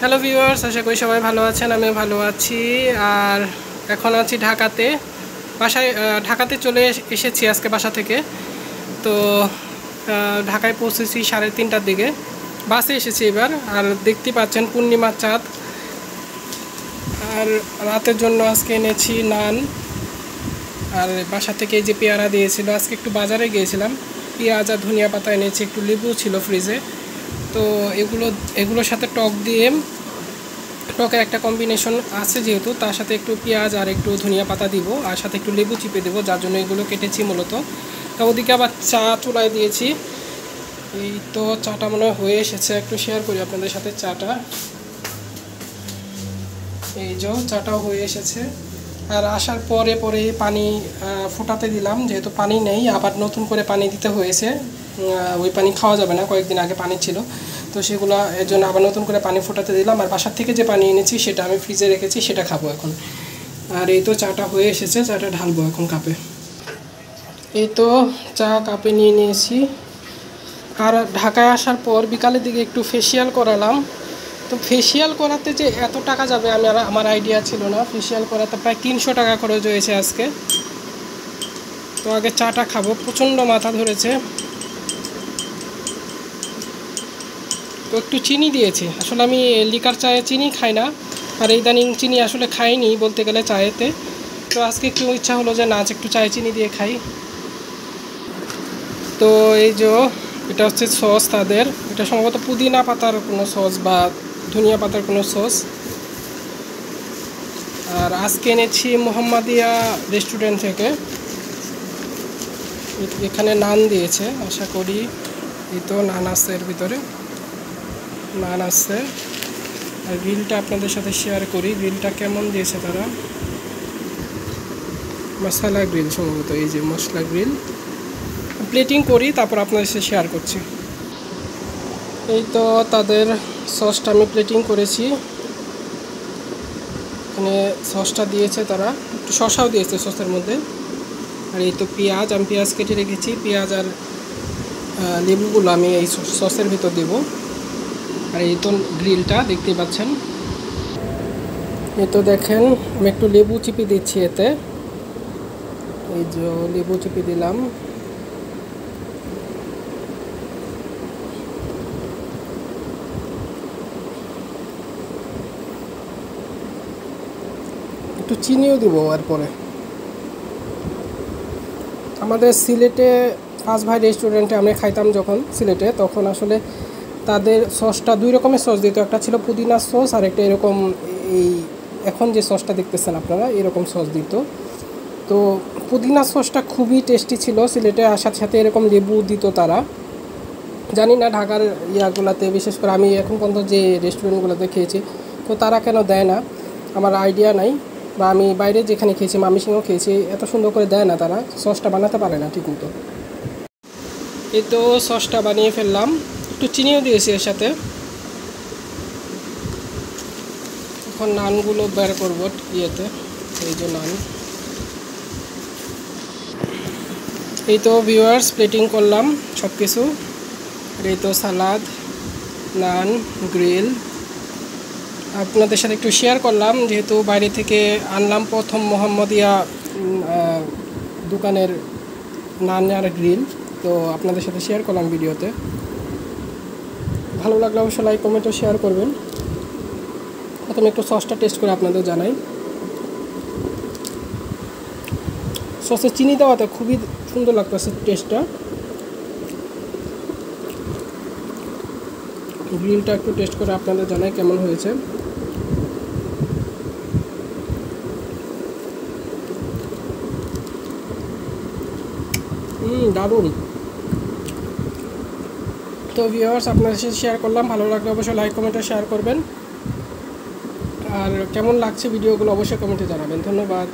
Hello viewers, আশা করি সবাই ভালো আছেন। আমিও ভালো আছি। আর এখন আছি ঢাকাতে, ঢাকাতে চলে এসেছি আজকে বাসা থেকে। তো ঢাকায় পৌঁছেছি 3:30টার দিকে, বাসে এসেছি এবার। আর দেখতে পাচ্ছেন পূর্ণিমার চাঁদ। আর রাতের জন্য আজকে এনেছি নান, আর বাসা থেকে এই যে পেয়ারা দিয়েছিল। আজকে একটু বাজারে গিয়েছিলাম, পেঁয়াজ আর ধনিয়া পাতা এনেছি, একটু লেবু ছিল ফ্রিজে। তো এগুলোর সাথে টকের একটা কম্বিনেশন আছে, যেহেতু তার সাথে একটু পেঁয়াজ আর একটু ধনিয়া পাতা দিব, আর সাথে একটু লেবু চিপে দেবো, যার জন্য এগুলো কেটেছি মূলত। তা ওদিকে আবার চা চুলায় দিয়েছি। এই তো চাটা মনে হয় হয়ে এসেছে, একটু শেয়ার করি আপনাদের সাথে চাটা। এই যে চাটাও হয়ে এসেছে। আর আসার পরে পানি ফোটাতে দিলাম, যেহেতু পানি নেই, আবার নতুন করে পানি দিতে হয়েছে। ওই পানি খাওয়া যাবে না, কয়েকদিন আগে পানি ছিল, তো সেগুলো এর জন্য আবার নতুন করে পানি ফোটাতে দিলাম। আর বাসার থেকে যে পানি এনেছি সেটা আমি ফ্রিজে রেখেছি, সেটা খাবো এখন। আর এই তো চাটা হয়ে এসেছে, চাটা ঢালবো এখন কাপে। এই তো চা কাপে নিয়ে নিয়েছি। আর ঢাকায় আসার পর বিকালের দিকে একটু ফেসিয়াল করালাম। তো ফেসিয়াল করাতে যে এত টাকা যাবে আমার আইডিয়া ছিল না। ফেসিয়াল করাতে প্রায় 300 টাকা খরচ হয়েছে আজকে। তো আগে চাটা খাবো, প্রচণ্ড মাথা ধরেছে। তো একটু চিনি দিয়েছি, আসলে আমি লিকার চায়ে চিনি খাই না, আর ইদানিং চিনি আসলে খাইনি বলতে গেলে চায়েতে। তো আজকে একটু ইচ্ছা হলো যে না, একটু চায়ে চিনি দিয়ে খাই। তো এই যে এটা হচ্ছে সস তাদের, এটা সম্ভবত পুদিনা পাতার কোনো সস বা ধনিয়া পাতার কোনো সস। আর আজকে এনেছি মোহাম্মদিয়া রেস্টুরেন্ট থেকে, এখানে নান দিয়েছে আশা করি। এই তো নান আছে, এর ভিতরে নান আছে। আর গ্রিলটা আপনাদের সাথে শেয়ার করি, গ্রিলটা কেমন দিয়েছে তারা। মশলা গ্রিল সম্ভবত, এই যে মশলা গ্রিল। প্লেটিং করি, তারপর আপনাদের সাথে শেয়ার করছি। এই তো তাদের সসটা আমি প্লেটিং করেছি, এখানে সসটা দিয়েছে তারা, একটু শসাও দিয়েছে সসের মধ্যে। আর এই তো পেঁয়াজ, আমি পেঁয়াজ কেটে রেখেছি, পেঁয়াজ আর লেবুগুলো আমি এই সসের ভিতর দেব। আর এই তো গ্রিলটা দেখতেই পাচ্ছেন। এই তো দেখেন, আমি একটু লেবু চিপে দিচ্ছি এতে। এই যে লেবু চিপে দিলাম। একটু চিনিও দিব এরপরে। আমাদের সিলেটে পাঁচ ভাই রেস্টুরেন্টে আমরা খাইতাম যখন সিলেটে, তখন আসলে তাদের সসটা 2 রকমের সস দিত, একটা ছিল পুদিনার সস, আর একটা এরকম এই এখন যে সসটা দেখতেছেন আপনারা এরকম সস দিত। তো পুদিনা সসটা খুবই টেস্টি ছিল সিলেটে, আসার সাথে এরকম লেবু দিত তারা। জানি না ঢাকার ইয়াগুলোতে, বিশেষ করে আমি এখন পর্যন্ত যে রেস্টুরেন্টগুলোতে খেয়েছি, তো তারা কেন দেয় না আমার আইডিয়া নাই। বা আমি বাইরে যেখানে খেয়েছি, মামিসিংও খেয়েছি, এত সুন্দর করে দেয় না তারা, সসটা বানাতে পারে না ঠিকমতো। এই তো সসটা বানিয়ে ফেললাম, একটু চিনিও দিয়েছি এর সাথে। এখন নানগুলো বের করবো ইয়েতে, এই যে নান। এই তো ভিউয়ার্স, প্লেটিং করলাম সব কিছু। এই তো সালাদ, নান, গ্রিল আপনাদের সাথে একটু শেয়ার করলাম, যেহেতু বাইরে থেকে আনলাম প্রথম মোহাম্মদিয়া দোকানের নান আর গ্রিল। তো আপনাদের সাথে শেয়ার করলাম ভিডিওতে। ভালো লাগলে অবশ্যই লাইক কমেন্টও শেয়ার করবেন। প্রথমে একটু সসটা টেস্ট করে আপনাদের জানাই। সসে চিনি দেওয়াতে খুবই সুন্দর লাগতেছে টেস্টটা। গ্রিলটা একটু টেস্ট করে আপনাদের জানাই কেমন হয়েছে। দারুণ। তো ভিউয়ার্স, আপনাদের সাথে শেয়ার করলাম, ভালো লাগলে অবশ্যই লাইক কমেন্টে শেয়ার করবেন। আর কেমন লাগছে ভিডিওগুলো অবশ্যই কমেন্টে জানাবেন। ধন্যবাদ।